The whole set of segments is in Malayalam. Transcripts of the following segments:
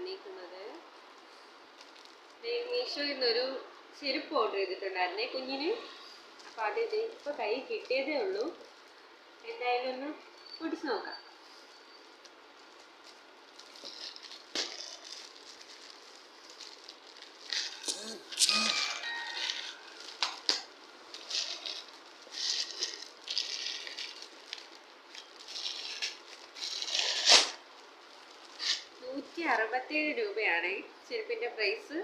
വന്നിരിക്കുന്നത്. മീഷോയിൽ നിന്നൊരു ചെരുപ്പ് ഓർഡർ ചെയ്തിട്ടുണ്ടായിരുന്നേ കുഞ്ഞിന്. അപ്പോൾ അത് ഇപ്പോൾ കൈ കിട്ടിയതേ ഉള്ളൂ. എന്തായാലും ഒന്ന് പൊടിച്ച് നോക്കാം. ₹167 ചെരുപ്പിൻ്റെ പ്രൈസ്.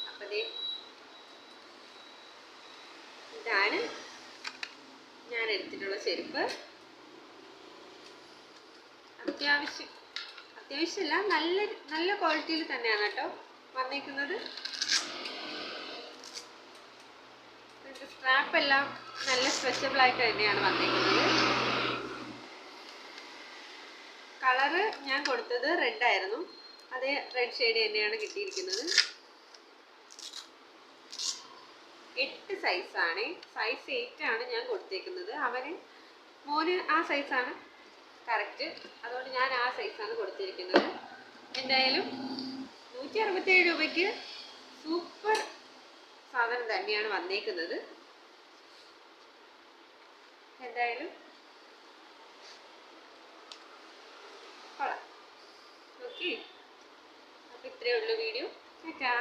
അപ്പോൾ ഇതാണ് ഞാൻ എടുത്തിട്ടുള്ള ചെരുപ്പ്. അത്യാവശ്യമല്ല, നല്ല ക്വാളിറ്റിയിൽ തന്നെയാണ് കേട്ടോ വന്നിരിക്കുന്നത്. സ്ട്രാപ്പ് എല്ലാം നല്ല സ്ട്രെച്ചബിൾ ആയിട്ട് തന്നെയാണ് വന്നിരിക്കുന്നത്. കളറ് ഞാൻ കൊടുത്തത് റെഡ് ആയിരുന്നു. അതേ റെഡ് ഷെയ്ഡ് തന്നെയാണ് കിട്ടിയിരിക്കുന്നത്. 8 സൈസാണ്. സൈസ് 8 ആണ് ഞാൻ കൊടുത്തേക്കുന്നത്. മോന് ആ സൈസാണ് കറക്റ്റ്. അതുകൊണ്ട് ഞാൻ ആ സൈസാണ് കൊടുത്തിരിക്കുന്നത്. എന്തായാലും ₹167 സൂപ്പർ സാധനം തന്നെയാണ് വന്നേക്കുന്നത്. എന്തായാലും കൊള്ളാം. ഓക്കെ, അപ്പോൾ ഇത്രയേ ഉള്ളൂ വീഡിയോ. ടാറ്റാ.